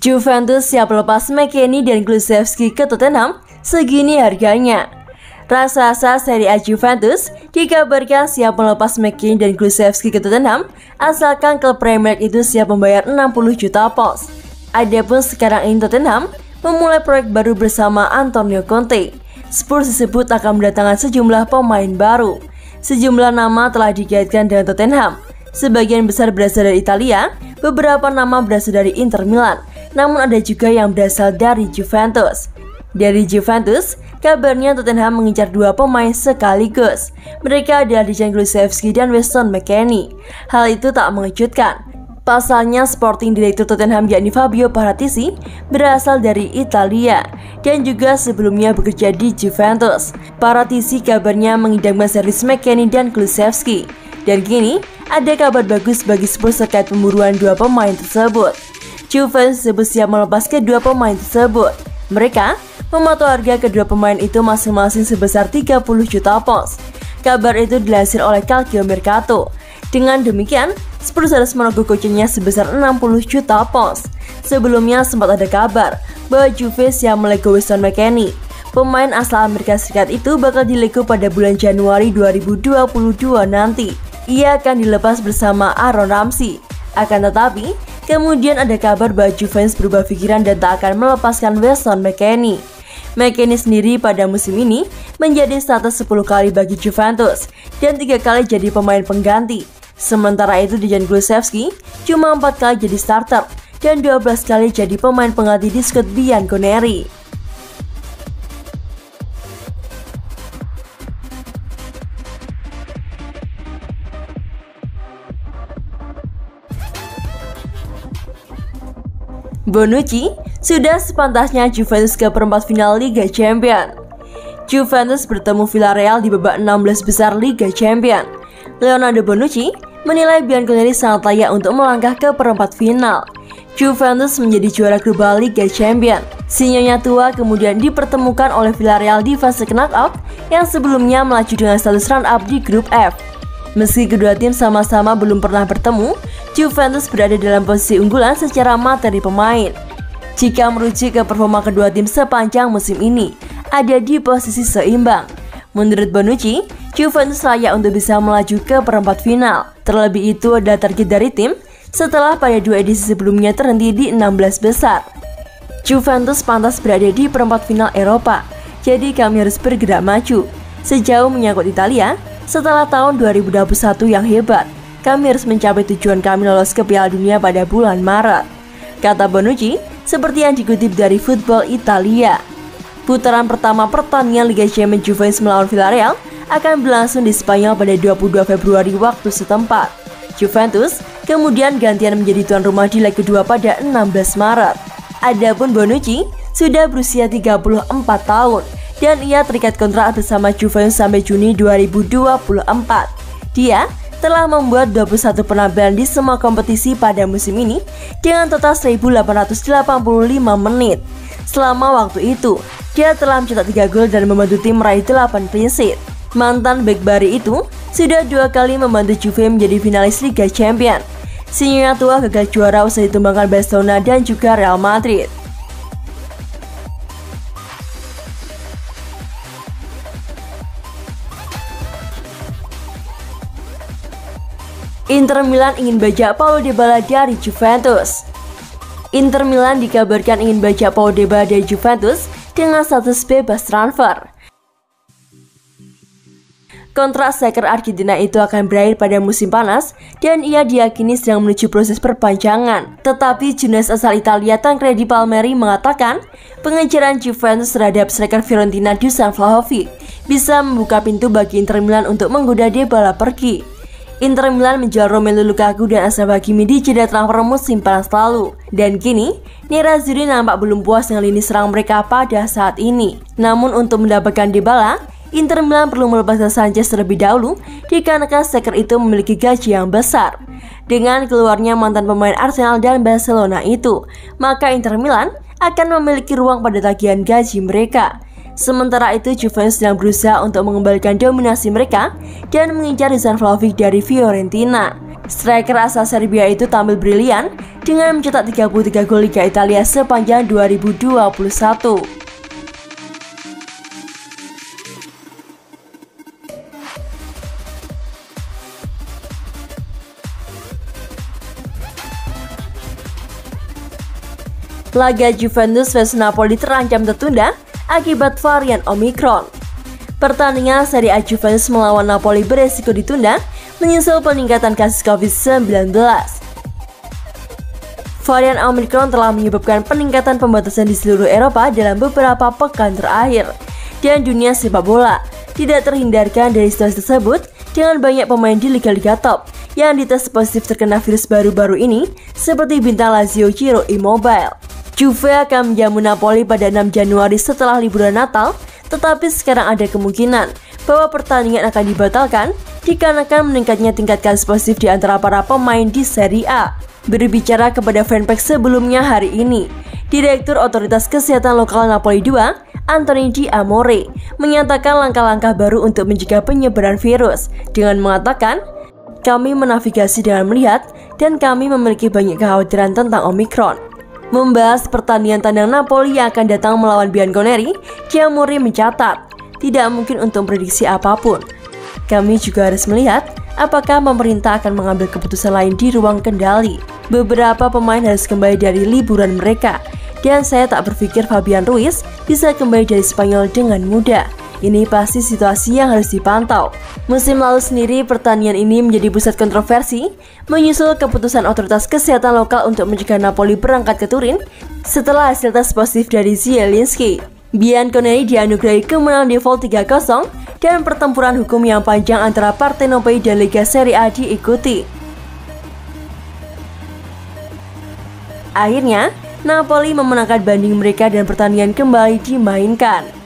Juventus siap lepas McKennie dan Kulusevski ke Tottenham, segini harganya. Raksasa Serie A Juventus dikabarkan siap melepas McKennie dan Kulusevski ke Tottenham asalkan klub Premier League itu siap membayar 60 juta pounds. Adapun sekarang ini Tottenham memulai proyek baru bersama Antonio Conte. Spurs disebut akan mendatangkan sejumlah pemain baru. Sejumlah nama telah dikaitkan dengan Tottenham. Sebagian besar berasal dari Italia, beberapa nama berasal dari Inter Milan, namun ada juga yang berasal dari Juventus. Dari Juventus, kabarnya Tottenham mengincar dua pemain sekaligus. Mereka adalah Dejan Kulusevski dan Weston McKennie. Hal itu tak mengejutkan. Pasalnya Sporting Direktur Tottenham yakni Fabio Paratici berasal dari Italia dan juga sebelumnya bekerja di Juventus. Paratici kabarnya mengidamkan servis McKennie dan Kulusevski. Dan kini ada kabar bagus bagi Spurs terkait pemburuan dua pemain tersebut. Juventus disebut siap melepas kedua pemain tersebut. Mereka mematok harga kedua pemain itu masing-masing sebesar 30 juta pounds. Kabar itu dilansir oleh Calcio Mercato. Dengan demikian, Spurs harus merogoh koceknya sebesar 60 juta pounds. Sebelumnya sempat ada kabar bahwa Juve siap melego Weston McKennie. Pemain asal Amerika Serikat itu bakal dilego pada bulan Januari 2022 nanti. Ia akan dilepas bersama Aaron Ramsey. Akan tetapi, kemudian ada kabar bahwa Juventus berubah pikiran dan tak akan melepaskan Weston McKennie. McKennie sendiri pada musim ini menjadi starter 10 kali bagi Juventus dan 3 kali jadi pemain pengganti. Sementara itu Dejan Kulusevski cuma 4 kali jadi starter dan 12 kali jadi pemain pengganti di skuad Bianconeri. Bonucci sudah sepantasnya Juventus ke perempat final Liga Champions. Juventus bertemu Villarreal di babak 16 besar Liga Champions. Leonardo Bonucci menilai Bianconeri sangat layak untuk melangkah ke perempat final. Juventus menjadi juara global Liga Champions. Si Nyonya tua kemudian dipertemukan oleh Villarreal di fase knockout yang sebelumnya melaju dengan status run-up di grup F. Meski kedua tim sama-sama belum pernah bertemu, Juventus berada dalam posisi unggulan secara materi pemain. Jika merujuk ke performa kedua tim sepanjang musim ini, ada di posisi seimbang. Menurut Bonucci, Juventus layak untuk bisa melaju ke perempat final. Terlebih itu adalah target dari tim setelah pada 2 edisi sebelumnya terhenti di 16 besar. Juventus pantas berada di perempat final Eropa, jadi kami harus bergerak maju. Sejauh menyangkut Italia, setelah tahun 2021 yang hebat, kami harus mencapai tujuan kami lolos ke Piala Dunia pada bulan Maret, kata Bonucci seperti yang dikutip dari Football Italia. Putaran pertama pertandingan Liga Champions Juventus melawan Villarreal akan berlangsung di Spanyol pada 22 Februari waktu setempat. Juventus kemudian gantian menjadi tuan rumah di leg kedua pada 16 Maret. Adapun Bonucci sudah berusia 34 tahun dan ia terikat kontrak bersama Juventus sampai Juni 2024. Dia telah membuat 21 penampilan di semua kompetisi pada musim ini dengan total 1.885 menit. Selama waktu itu, dia telah mencetak 3 gol dan membantu tim meraih 8 clean sheet. Mantan bek Bari itu sudah 2 kali membantu Juve menjadi finalis Liga Champions. Si Nyonya tua gagal juara usai ditumbangkan Barcelona dan juga Real Madrid. Inter Milan ingin bajak Paulo Dybala dari Juventus. Inter Milan dikabarkan ingin bajak Paulo Dybala dari Juventus dengan status bebas transfer. Kontrak striker Argentina itu akan berakhir pada musim panas dan ia diyakini sedang menuju proses perpanjangan. Tetapi jurnalis asal Italia Tancredi Palmieri mengatakan pengejaran Juventus terhadap striker Fiorentina Dusan Vlahovic bisa membuka pintu bagi Inter Milan untuk menggoda Dybala pergi. Inter Milan menjual Romelu Lukaku dan Achraf Hakimi di jeda transfer musim panas lalu. Dan kini, Nerazzurri nampak belum puas dengan lini serang mereka pada saat ini. Namun untuk mendapatkan Dybala, Inter Milan perlu melepaskan Sanchez terlebih dahulu dikarenakan striker itu memiliki gaji yang besar. Dengan keluarnya mantan pemain Arsenal dan Barcelona itu, maka Inter Milan akan memiliki ruang pada tagihan gaji mereka. Sementara itu Juventus sedang berusaha untuk mengembalikan dominasi mereka dan mengincar Dusan Vlahovic dari Fiorentina. Striker asal Serbia itu tampil brilian dengan mencetak 33 gol Liga Italia sepanjang 2021. Laga Juventus vs Napoli terancam tertunda akibat varian Omicron. Pertandingan Serie A Juventus melawan Napoli beresiko ditunda menyusul peningkatan kasus COVID-19. Varian Omicron telah menyebabkan peningkatan pembatasan di seluruh Eropa dalam beberapa pekan terakhir, dan dunia sepak bola tidak terhindarkan dari situasi tersebut dengan banyak pemain di liga-liga top yang dites positif terkena virus baru-baru ini, seperti bintang Lazio Ciro Immobile. Juve akan menjamu Napoli pada 6 Januari setelah liburan Natal, tetapi sekarang ada kemungkinan bahwa pertandingan akan dibatalkan dikarenakan meningkatnya tingkat kasus positif di antara para pemain di Serie A. Berbicara kepada fanpage sebelumnya hari ini, Direktur Otoritas Kesehatan Lokal Napoli 2, Anthony Di Amore, menyatakan langkah-langkah baru untuk mencegah penyebaran virus dengan mengatakan, "Kami menavigasi dengan melihat dan kami memiliki banyak kekhawatiran tentang Omicron." Membahas pertandingan tandang Napoli yang akan datang melawan Bianconeri, Di Amore mencatat, "Tidak mungkin untuk prediksi apapun. Kami juga harus melihat apakah pemerintah akan mengambil keputusan lain di ruang kendali. Beberapa pemain harus kembali dari liburan mereka, dan saya tak berpikir Fabian Ruiz bisa kembali dari Spanyol dengan mudah. Ini pasti situasi yang harus dipantau." Musim lalu sendiri, pertandingan ini menjadi pusat kontroversi menyusul keputusan otoritas kesehatan lokal untuk mencegah Napoli berangkat ke Turin setelah hasil tes positif dari Zielinski. Bianconeri dianugerahi kemenangan default 3-0 dan pertempuran hukum yang panjang antara Partenopei dan Liga Serie A diikuti. Akhirnya, Napoli memenangkan banding mereka dan pertandingan kembali dimainkan.